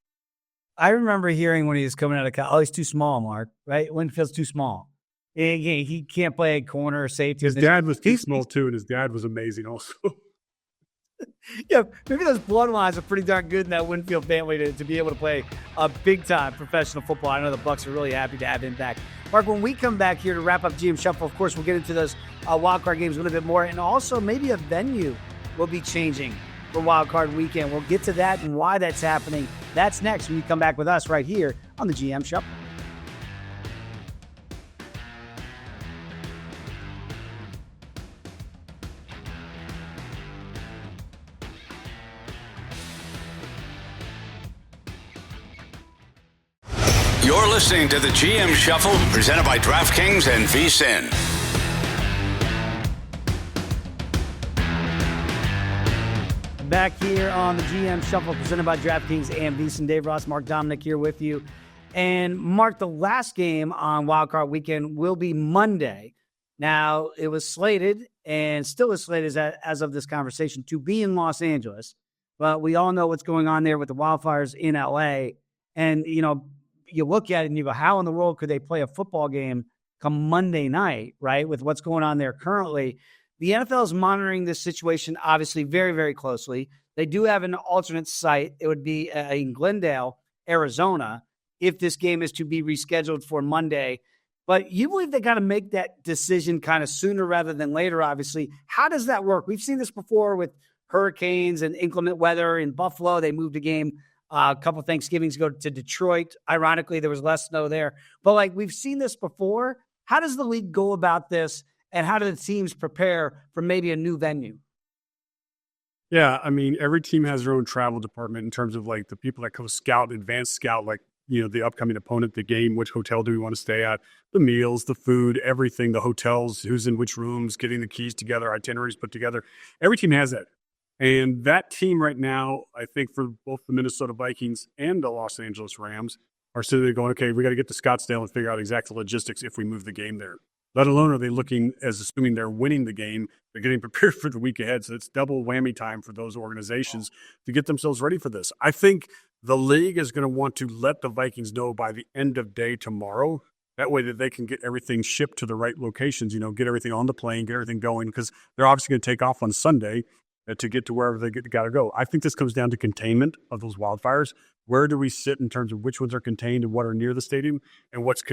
I remember hearing when he was coming out of college, he's too small, Mark, right? Winfield's too small. He can't play a corner or safety. His dad was too small, too, and his dad was amazing also. Yeah, maybe those bloodlines are pretty darn good in that Winfield family to be able to play a big-time professional football. I know the Bucs are really happy to have him back. Mark, when we come back here to wrap up GM Shuffle, of course, we'll get into those wildcard games a little bit more, and also maybe a venue will be changing for wildcard weekend. We'll get to that and why that's happening. That's next when you come back with us right here on the GM Shuffle. You're listening to the GM Shuffle, presented by DraftKings and VSiN. Back here on the GM Shuffle, presented by DraftKings and VSiN. Dave Ross, Mark Dominik here with you. And Mark, the last game on Wildcard Weekend will be Monday. Now, it was slated, and still is slated as of this conversation, to be in Los Angeles. But we all know what's going on there with the wildfires in LA. And, you look at it and you go, how in the world could they play a football game come Monday night, right, with what's going on there currently? The NFL is monitoring this situation, obviously, very, very closely. They do have an alternate site. It would be in Glendale, Arizona, if this game is to be rescheduled for Monday. But you believe they got to make that decision kind of sooner rather than later, obviously. How does that work? We've seen this before with hurricanes and inclement weather in Buffalo. They moved a game a couple of Thanksgivings ago to Detroit. Ironically, there was less snow there. But, we've seen this before. How does the league go about this, and how do the teams prepare for maybe a new venue? Yeah, I mean, every team has their own travel department in terms of, the people that come scout, advanced scout, the upcoming opponent, the game, which hotel do we want to stay at, the meals, the food, everything, the hotels, who's in which rooms, getting the keys together, itineraries put together. Every team has that. And that team right now, I think for both the Minnesota Vikings and the Los Angeles Rams, are sitting there going, okay, we got to get to Scottsdale and figure out exact logistics if we move the game there. Let alone are they looking as assuming they're winning the game, they're getting prepared for the week ahead. So it's double whammy time for those organizations to get themselves ready for this. I think the league is going to want to let the Vikings know by the end of day tomorrow. That way that they can get everything shipped to the right locations, get everything on the plane, get everything going, because they're obviously going to take off on Sunday to get to wherever they got to go. I think this comes down to containment of those wildfires. Where do we sit in terms of which ones are contained and what are near the stadium, and what's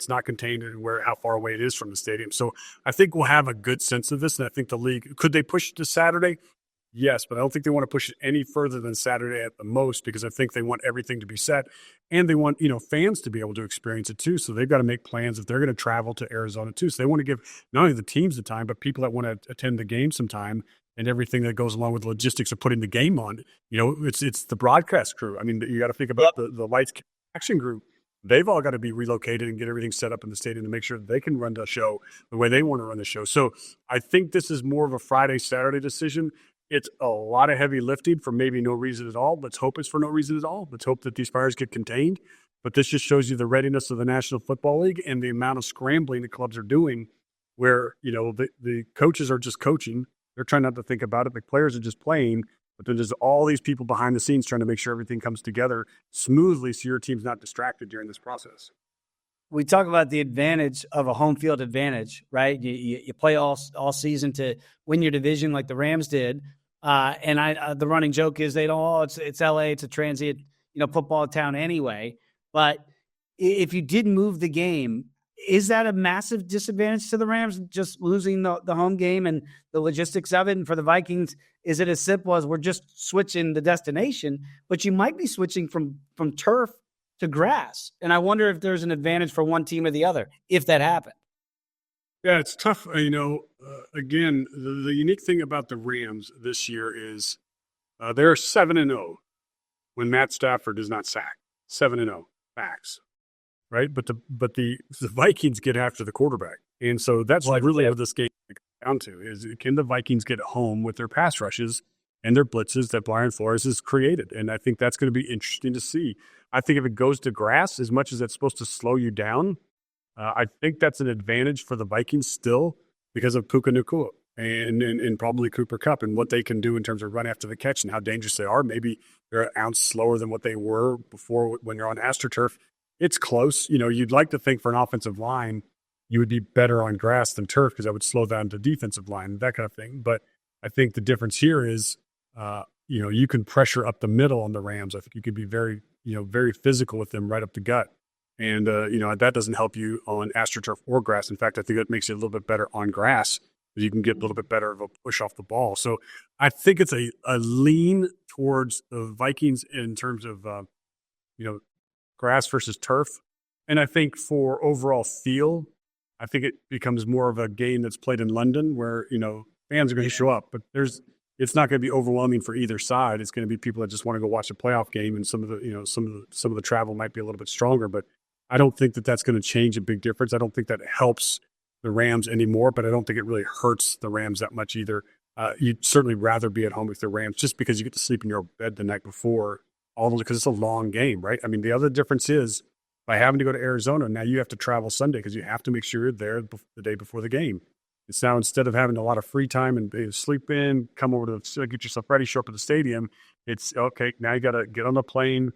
not contained, and how far away it is from the stadium? So I think we'll have a good sense of this, and I think the league, could they push to Saturday? Yes, but I don't think they want to push it any further than Saturday at the most, because I think they want everything to be set, and they want, fans to be able to experience it too. So they've got to make plans if they're going to travel to Arizona too. So they want to give not only the teams the time, but people that want to attend the game some time, and everything that goes along with the logistics of putting the game on. It's the broadcast crew. I mean, you got to think about the lights action group. They've all got to be relocated and get everything set up in the stadium to make sure that they can run the show the way they want to run the show. So I think this is more of a Friday, Saturday decision. It's a lot of heavy lifting for maybe no reason at all. Let's hope it's for no reason at all. Let's hope that these fires get contained. But this just shows you the readiness of the National Football League and the amount of scrambling the clubs are doing, where, the coaches are just coaching. They're trying not to think about it. The players are just playing. But then there's all these people behind the scenes trying to make sure everything comes together smoothly so your team's not distracted during this process. We talk about the advantage of a home field advantage, right? You play all season to win your division like the Rams did. And the running joke is it's LA, it's a transient, football town anyway. But if you did move the game, is that a massive disadvantage to the Rams, just losing the home game and the logistics of it? And for the Vikings, is it as simple as we're just switching the destination, but you might be switching from turf to grass? And I wonder if there's an advantage for one team or the other, if that happened. Yeah, it's tough. Again, the unique thing about the Rams this year is they're 7-0 when Matt Stafford is not sacked. 7-0, facts, right? But the Vikings get after the quarterback, and so that's really what this game comes down to: is can the Vikings get home with their pass rushes and their blitzes that Brian Flores has created? And I think that's going to be interesting to see. I think if it goes to grass, as much as that's supposed to slow you down, I think that's an advantage for the Vikings still because of Puka Nacua and probably Cooper Kupp and what they can do in terms of run after the catch and how dangerous they are. Maybe they're an ounce slower than what they were before when you're on AstroTurf. It's close. You'd like to think for an offensive line, you would be better on grass than turf because that would slow down the defensive line, that kind of thing. But I think the difference here is, you can pressure up the middle on the Rams. I think you could be very, very physical with them right up the gut. And, that doesn't help you on AstroTurf or grass. In fact, I think it makes you a little bit better on grass because you can get a little bit better of a push off the ball. So I think it's a lean towards the Vikings in terms of, grass versus turf. And I think for overall feel, I think it becomes more of a game that's played in London where, fans are going to show up, but it's not going to be overwhelming for either side. It's going to be people that just want to go watch a playoff game, and some of the travel might be a little bit stronger, but I don't think that that's going to change a big difference. I don't think that helps the Rams anymore, but I don't think it really hurts the Rams that much either. You'd certainly rather be at home with the Rams just because you get to sleep in your bed the night before, because it's a long game, right? I mean, the other difference is by having to go to Arizona, now you have to travel Sunday because you have to make sure you're there the day before the game. It's now, instead of having a lot of free time and sleep in, come over to get yourself ready, show up at the stadium, it's okay, now you got to get on the plane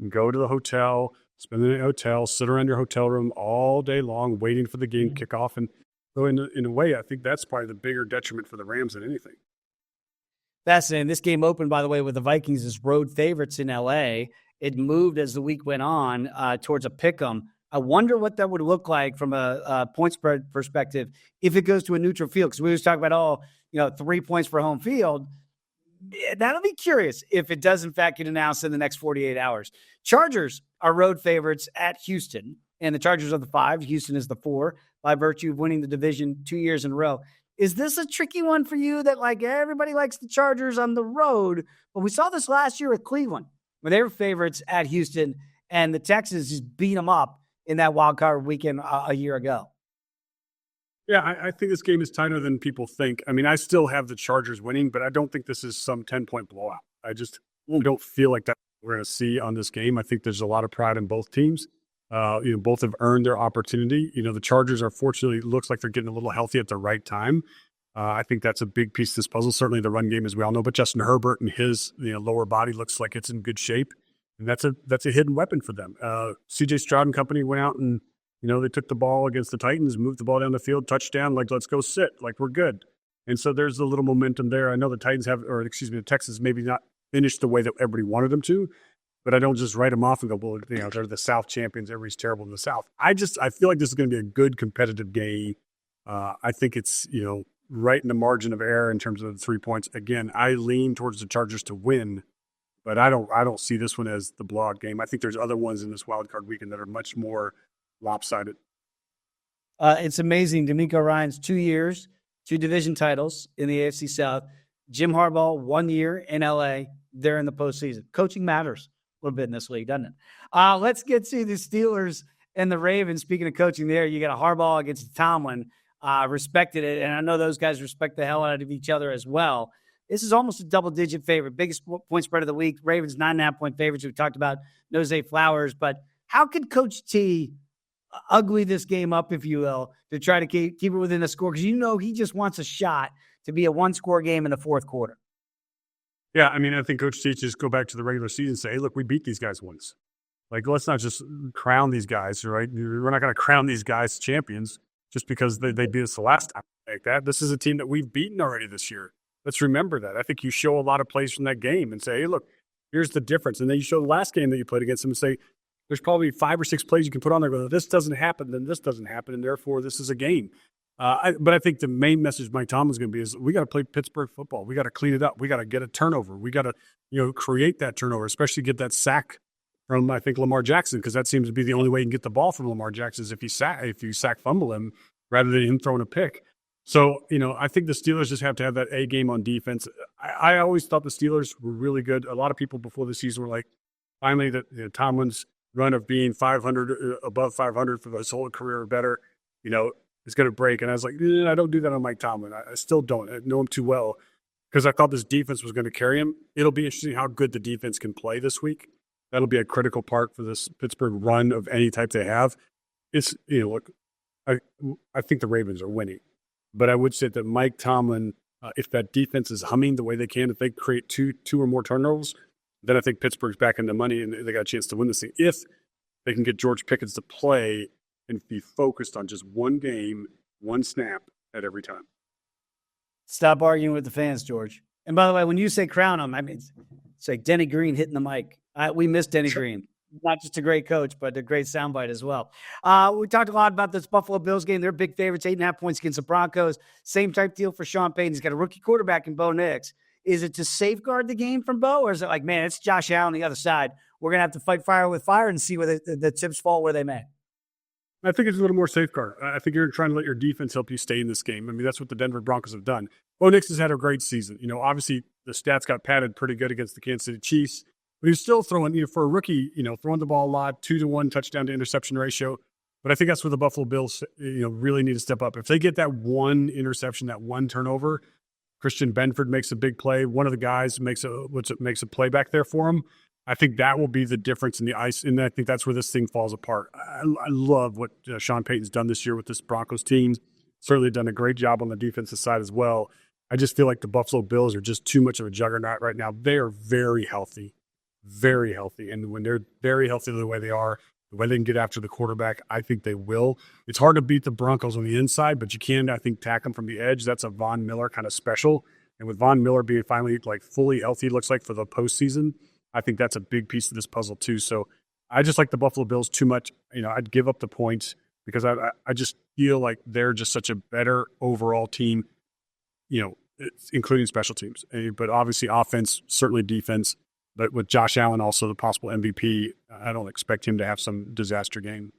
and go to the hotel, spend the night in a hotel, sit around your hotel room all day long waiting for the game kickoff. And so in a way, I think that's probably the bigger detriment for the Rams than anything. Fascinating. This game opened, by the way, with the Vikings as road favorites in LA. It moved as the week went on towards a pick'em. I wonder what that would look like from a point spread perspective if it goes to a neutral field. Because we always talk about, 3 points for home field. That'll be curious if it does, in fact, get announced in the next 48 hours. Chargers are road favorites at Houston, and the Chargers are the 5. Houston is the 4 by virtue of winning the division 2 years in a row. Is this a tricky one for you that, everybody likes the Chargers on the road? But we saw this last year with Cleveland, where they were favorites at Houston, and the Texans just beat them up in that wild card weekend a year ago. Yeah, I think this game is tighter than people think. I mean, I still have the Chargers winning, but I don't think this is some 10-point blowout. I just don't feel like that we're going to see on this game. I think there's a lot of pride in both teams. Both have earned their opportunity. The Chargers are fortunately, looks like they're getting a little healthy at the right time. I think that's a big piece of this puzzle. Certainly the run game, as we all know, but Justin Herbert and his lower body looks like it's in good shape. And that's a hidden weapon for them. C.J. Stroud and company went out and, they took the ball against the Titans, moved the ball down the field, touchdown, let's go sit, we're good. And so there's a little momentum there. I know the the Texans maybe not finished the way that everybody wanted them to, but I don't just write them off and go, well, they're the South champions. Everybody's terrible in the South. I feel like this is going to be a good competitive game. I think it's, right in the margin of error in terms of the 3 points. Again, I lean towards the Chargers to win, but I don't see this one as the blowout game. I think there's other ones in this wild card weekend that are much more lopsided. It's amazing. D'Amico Ryan's 2 years, 2 division titles in the AFC South. Jim Harbaugh, 1 year in LA. They're in the postseason. Coaching matters a little bit in this league, doesn't it? Let's get to the Steelers and the Ravens. Speaking of coaching there, you got a Harbaugh against Tomlin. Respected it, and I know those guys respect the hell out of each other as well. This is almost a double-digit favorite. Biggest point spread of the week. Ravens 9.5-point favorites. We talked about Nose Flowers, but how could Coach T ugly this game up, if you will, to try to keep it within a score? Because he just wants a shot to be a one-score game in the fourth quarter. Yeah, I mean, I think Coach T just go back to the regular season and say, hey, look, we beat these guys once. Like, let's not just crown these guys, right? We're not going to crown these guys champions just because they beat us the last time like that. This is a team that we've beaten already this year. Let's remember that. I think you show a lot of plays from that game and say, hey, look, here's the difference. And then you show the last game that you played against them and say, there's probably 5 or 6 plays you can put on there. Well, if this doesn't happen, then this doesn't happen, and therefore this is a game. But I think the main message Mike Tomlin's going to be is we got to play Pittsburgh football. We got to clean it up. We got to get a turnover. We got to create that turnover, especially get that sack from, I think, Lamar Jackson, because that seems to be the only way you can get the ball from Lamar Jackson is if you sack fumble him rather than him throwing a pick. So, I think the Steelers just have to have that A game on defense. I always thought the Steelers were really good. A lot of people before the season were like, finally, that Tomlin's run of being 500, above 500 for his whole career or better, is going to break. And I was like, I don't do that on Mike Tomlin. I still don't. I know him too well because I thought this defense was going to carry him. It'll be interesting how good the defense can play this week. That'll be a critical part for this Pittsburgh run of any type they have. It's, look, I think the Ravens are winning. But I would say that Mike Tomlin, if that defense is humming the way they can, if they create two or more turnovers, then I think Pittsburgh's back in the money and they got a chance to win this thing. If they can get George Pickens to play and be focused on just one game, one snap at every time. Stop arguing with the fans, George. And by the way, when you say crown him, I mean, it's like Denny Green hitting the mic. We miss Denny Green. Not just a great coach, but a great soundbite as well. We talked a lot about this Buffalo Bills game. They're big favorites, 8.5 points against the Broncos. Same type deal for Sean Payton. He's got a rookie quarterback in Bo Nix. Is it to safeguard the game from Bo, or is it like, man, it's Josh Allen on the other side? We're going to have to fight fire with fire and see where the chips fall where they may. I think it's a little more safeguard. I think you're trying to let your defense help you stay in this game. I mean, that's what the Denver Broncos have done. Bo Nix has had a great season. Obviously the stats got padded pretty good against the Kansas City Chiefs. But he's still throwing, for a rookie, throwing the ball a lot, 2-to-1 touchdown to interception ratio. But I think that's where the Buffalo Bills, really need to step up. If they get that one interception, that one turnover, Christian Benford makes a big play. One of the guys makes a play back there for him. I think that will be the difference in the ice, and I think that's where this thing falls apart. I love what Sean Payton's done this year with this Broncos team. Certainly done a great job on the defensive side as well. I just feel like the Buffalo Bills are just too much of a juggernaut right now. They are very healthy. Very healthy. And when they're very healthy the way they are, the way they can get after the quarterback, I think they will. It's hard to beat the Broncos on the inside, but you can, I think, tack them from the edge. That's a Von Miller kind of special. And with Von Miller being finally fully healthy, looks like for the postseason, I think that's a big piece of this puzzle too. So I just like the Buffalo Bills too much. I'd give up the points because I just feel like they're just such a better overall team, including special teams. But obviously offense, certainly defense. But with Josh Allen, also the possible MVP, I don't expect him to have some disaster game.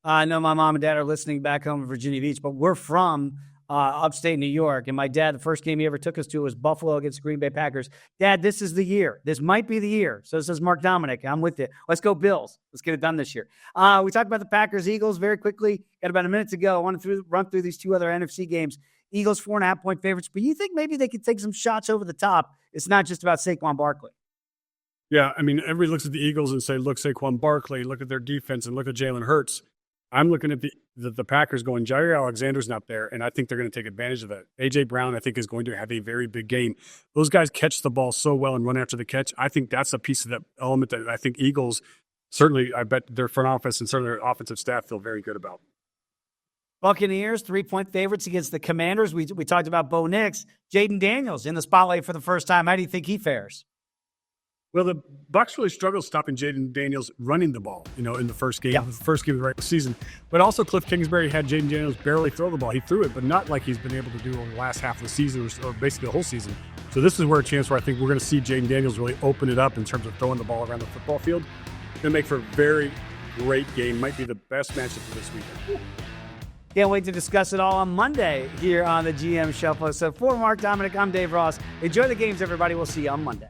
I know my mom and dad are listening back home in Virginia Beach, but we're from upstate New York. And my dad, the first game he ever took us to was Buffalo against the Green Bay Packers. Dad, this is the year. This might be the year. So says Mark Dominik. I'm with you. Let's go Bills. Let's get it done this year. We talked about the Packers, Eagles very quickly. Got about a minute to go. I want to run through these two other NFC games. Eagles 4.5-point favorites, but you think maybe they could take some shots over the top? It's not just about Saquon Barkley. Yeah, I mean, everybody looks at the Eagles and say, look, Saquon Barkley, look at their defense, and look at Jalen Hurts. I'm looking at the Packers going, Jair Alexander's not there, and I think they're going to take advantage of that. A.J. Brown, I think, is going to have a very big game. Those guys catch the ball so well and run after the catch. I think that's a piece of that element that I think Eagles, certainly, I bet their front office and certainly their offensive staff feel very good about. Buccaneers, 3-point favorites against the Commanders. We talked about Bo Nix. Jaden Daniels in the spotlight for the first time. How do you think he fares? Well, the Bucs really struggled stopping Jaden Daniels running the ball, in the first game, the first game of the regular season. But also Cliff Kingsbury had Jaden Daniels barely throw the ball. He threw it, but not like he's been able to do over the last half of the season or basically the whole season. So this is where I think we're going to see Jaden Daniels really open it up in terms of throwing the ball around the football field. It's going to make for a very great game. Might be the best matchup for this weekend. Can't wait to discuss it all on Monday here on the GM Shuffle. So for Mark Dominik, I'm Dave Ross. Enjoy the games, everybody. We'll see you on Monday.